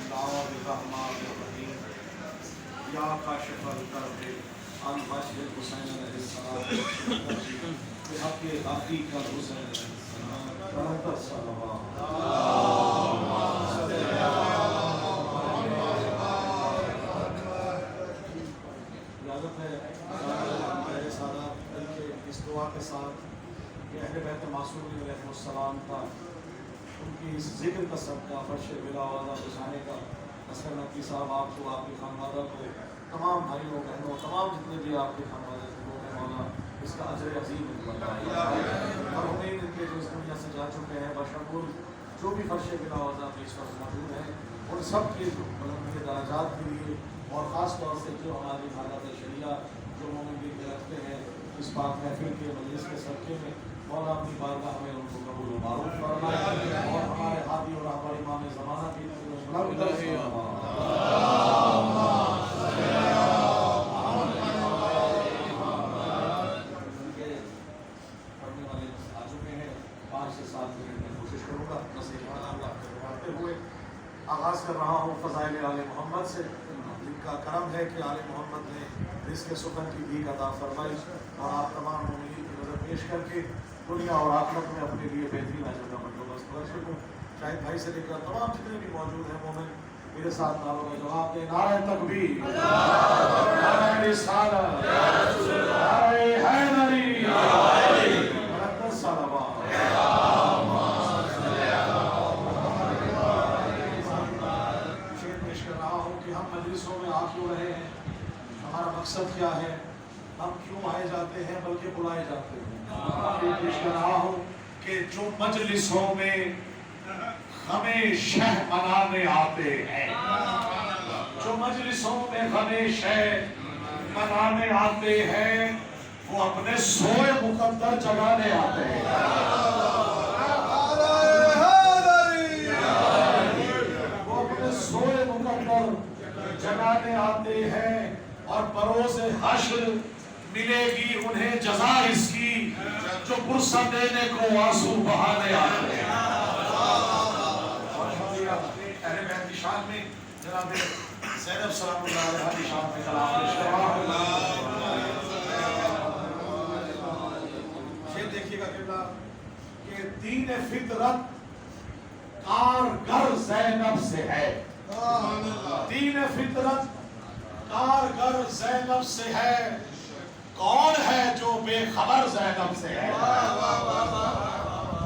اللہ الرحمن الرحیم یا کاشف الکرب عن وجه الحسین علیہ السلام بحق حقیق الحسین علیہ السلام صلوات اجازت ہے میرے سادات بلکہ اس دعا کے ساتھ کہ اہل بیت معصومین علیہ السلام کا ان کی اس ذکر کا صدقہ فرش بلا وعدہ بچانے کا اصغر نقوی صاحب آپ کو آپ کی خانوادہ کو تمام بھائیوں بہنوں تمام جتنے بھی آپ کے خانوادہ کے لوگ ہیں مولا اس کا اجر عظیم اور امید ان کے جو اس دنیا سے جا چکے ہیں بشمول جو بھی فرش بلا وعدہ پہ اس وقت موجود ہیں ان سب کے بلند درجات کے لیے اور خاص طور سے جو ہماری حالات شریعہ جو مومن بھی رکھتے ہیں اس پاک محفل کے مجلس کے صدقے میں مولا اپنی بارگاہ میں ان کو قبول و معروف فرمائے اور ہمارے ہادی اور ہمارے امام زمانہ کی پڑھنے والے آ چکے ہیں 5 سے 7 منٹ میں کوشش کروں گا بس ایک اللہ کرواتے ہوئے آغاز کر رہا ہوں فضائل آل محمد سے جن کا کرم ہے کہ آل محمد نے رزق سخن کی بھیک عطا فرمائی اور آپ تمام مومنین کی نظر پیش کر کے دنیا اور آخرت میں اپنے لیے بہترین اجر کا بندوبست کر سکوں شاہد بھائی سے لے کر تمام جتنے بھی موجود ہیں مومن میرے ساتھ نعروں کا جواب دیں نعرہ تکبیر نعرہ رسالت نعرہ حیدری مقدس صلوات شعر پیش کر رہا ہوں کہ ہم مجلسوں میں آ کیوں رہے ہیں ہمارا مقصد کیا ہے ہم کیوں آئے جاتے ہیں بلکہ بلائے جاتے ہیں پیش کر رہا ہوں کہ جو مجلسوں میں ہمیں شہ منانے آتے ہیں جو مجلسوں میں ہمیں شہ منانے آتے ہیں وہ اپنے سوئے مقدر جگانے آتے ہیں وہ اپنے سوئے مقدر جگانے آتے ہیں اور بروز حشر ملے گی انہیں جزا اس کی جو پرسہ دینے کو آنسو بہانے آتے ہیں اہل بیت کی شان میں جناب زینب سلام اللہ علیہ کی شان میں کلام پیش کر رہا ہوں یہ دیکھیے گا قبلہ کہ دین فطرت کارگر زینب سے ہے دین فطرت کارگر زینب سے ہے کون ہے جو بے خبر زینب سے ہے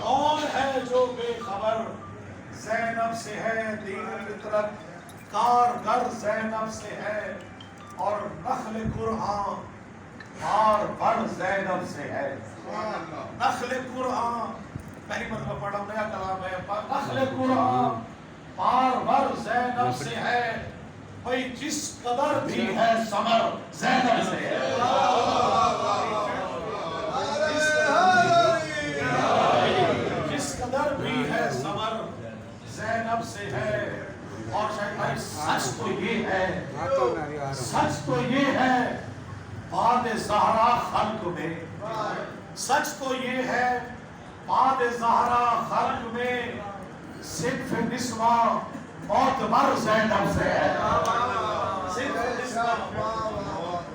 کون ہے جو بے خبر زینب سے ہے دین فطرت کارگر زینب سے ہے اور نخل قرآن بار بر زینب سے ہے نخل قرآن پہلی مرتبہ پڑھا نیا کلام ہے نخل قرآن بار بر زینب سے ہے بھئی جس قدر بھی ہے ثمر زینب سے ہے جس قدر بھی ہے ثمر زینب سے ہے اور شاید بھائی سچ تو یہ ہے سچ تو یہ ہے بعد زہرا خلق میں سچ تو یہ ہے بعد زہرا خلق میں صرف نسواں معتبر زینب سے ہے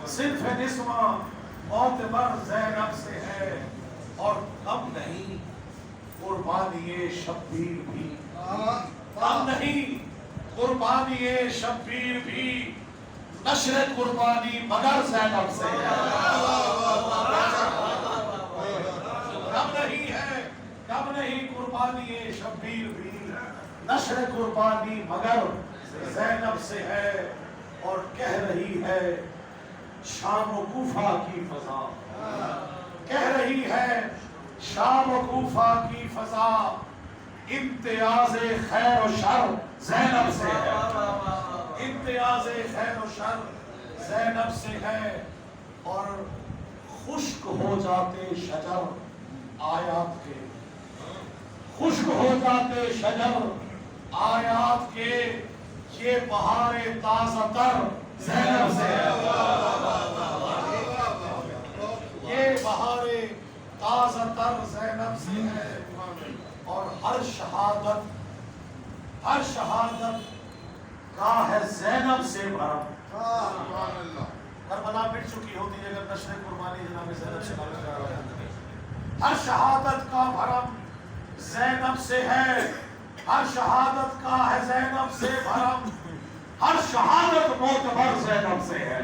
صرف نسواں معتبر زینب سے ہے اور کم نہیں قربانی شبیر بھی کم نہیں قربانی شبیر بھی نشر قربانی مگر زینب سے ہے کم نہیں قربانی شبیر بھی نشر قربانی مگر زینب سے ہے اور کہہ رہی ہے شام و کوفہ کی فضا کہہ رہی ہے شام و کوفہ کی فضا امتیاز خیر و شر زینب سے ہے امتیاز خیر و شر زینب سے ہے اور خشک ہو جاتے شجر آیات کے خشک ہو جاتے شجر آیات کے یہ بہار تازہ تر زینب سے ہے یہ بہار تازہ تر زینب سے ہے اور ہر شہادت کا ہے زینب سے بھرم. کربلا مٹ چکی ہوتی ہے اگر نشر قربانی جناب زینب سے بھرم. ہر شہادت کا بھرم زینب سے ہے. ہر شہادت کا ہے زینب سے بھرم. ہر شہادت معتبر زینب سے ہے.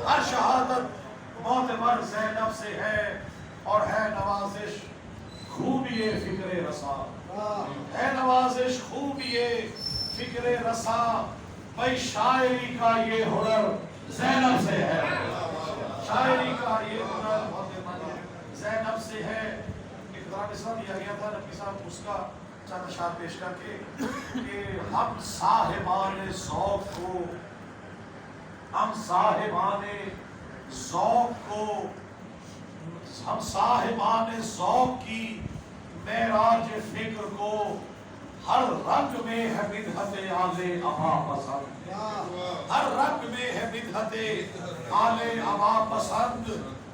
ہر شہادت معتبر زینب سے ہے. اور ہے نوازش خوبی فکر رسا. ہے نوازش خوبی فکر رسا. بھائی شاعری کا یہ ہنر زینب سے ہے. شاعری کا یہ ہنر زینب سے ہے. اقتدار اس طرح دیا گیا تھا نبی صاحب اس کا چند اشعار پیش کر کے کہ ہم صاحبان ذوق کو ہم صاحبان ذوق کی معراج فکر کو ہر رنگ میں ہے بدعت آل ابا پسند. ہر رنگ میں ہے بدعت آل ابا پسند.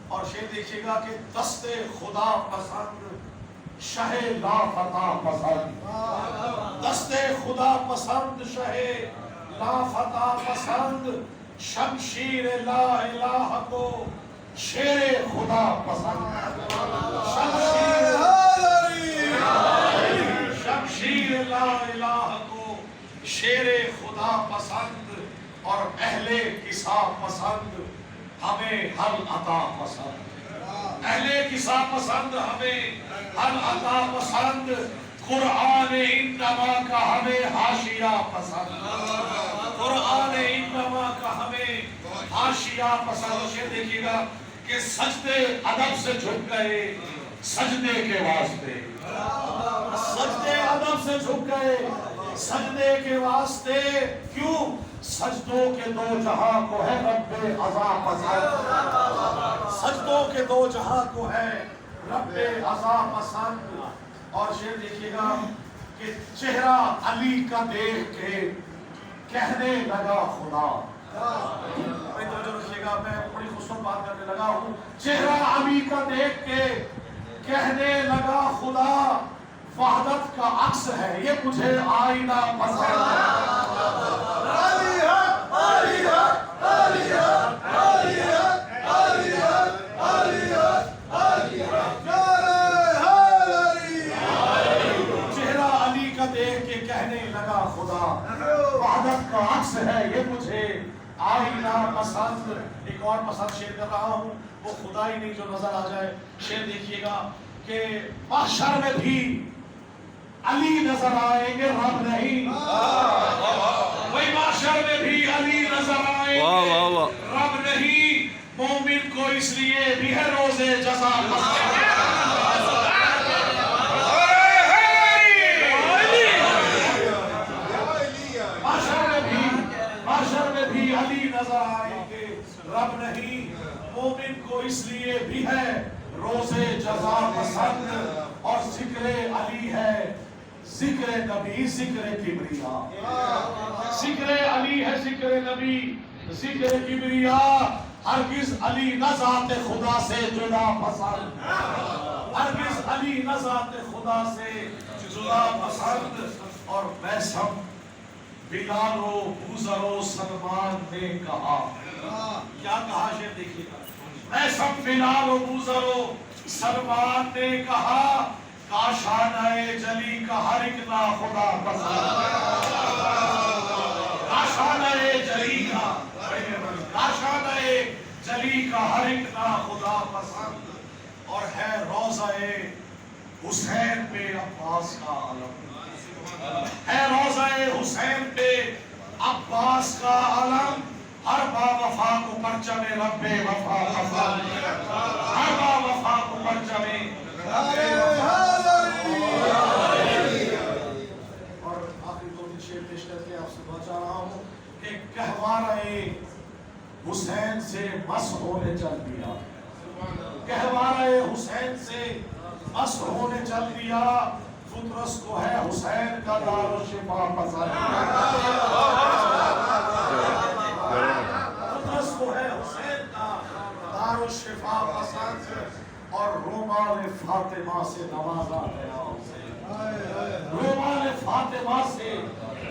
اور شعر دیکھیے گا کہ دست خدا پسند شہ لا فتح پسند. دست خدا پسند شہ لا فتح پسند. شمشیر لا الہ کو شیر خدا پسند. شمشیر لا الہ کو شیر خدا پسند. اور اہل قصہ پسند ہمیں حل عطا پسند. اہل قصہ پسند ہمیں حل عطا پسند. قرآن انما کا ہمیں حاشیہ پسند. قرآن انما کا ہمیں حاشیہ پسند. شعر دیکھیے گا کہ سجدے ادب سے جھک گئے سجدے کے واسطے. سجدے ادب سے جھک گئے سجدے کے واسطے. کیوں؟ سجدوں کے دو جہاں کو ہے رب عزا پسند. سجدوں کے دو جہاں کو ہے رب عزا پسند. اور شعر دیکھیے گا کہ چہرہ علی کا دیکھ کے کہنے لگا خدا. بھائی توجہ رکھیے گا میں بڑی خوبصورت بات کرنے لگا ہوں. چہرہ علی کا دیکھ کے کہنے لگا خدا وحدت کا عکس ہے یہ مجھے آئینہ پسند. چہرہ علی کا دیکھ کے کہنے لگا خدا وحدت کا عکس ہے یہ مجھے آئینہ پسند. ایک اور پسند شعر کر رہا ہوں وہ خدا ہی نہیں جو نظر آ جائے. شعر دیکھیے گا کہ محشر میں بھی علی نظر آئیں گے رب نہیں. وہی محشر میں بھی علی نظر آئیں گے رب نہیں. مومن کو اس لیے بھی ہے روزے جزا پسند. محشر میں بھی علی نظر آئیں گے رب نہیں. مومن کو اس لیے بھی ہے روزے جزا پسند. اور ذکر علی ہے ذکر نبی ذکر کبریا. ذکر علی ہے ذکر نبی ذکر کبریا. ہرگز علی نہ ذات خدا سے جدا پسند. ہرگز علی نہ ذات خدا سے جدا پسند. اور میثم بلال و بوذر و سلمان نے کہا. کیا کہا شعر دیکھیے گا. میثم بلال و بوذر و سلمان نے کہا کاشانۂ جلی کا ہر ایک نا خدا پسند. کاشانۂ جلی کا کاشانۂ جلی کا ہر ایک نا خدا پسند. اور ہے روضہ حسین پہ عباس کا علم. ہے روضہ حسین پہ عباس کا علم. ہر با وفا کو پرچم رب وفا پسند. ہر با وفا کو پرچم رب وفا. اور آخری دو تین شعر پیش کر کے آپ سے بچا رہا ہوں کہ گہوارۂ حسین سے مس ہونے چل دیا. گہوارۂ حسین سے مس ہونے چل دیا. فطرس کو ہے حسین کا دار و شفا پسند. فطرس کو ہے حسین کا دار و شفا پسند. اور رومال فاطمہ سے نوازا گیا. رومال فاطمہ سے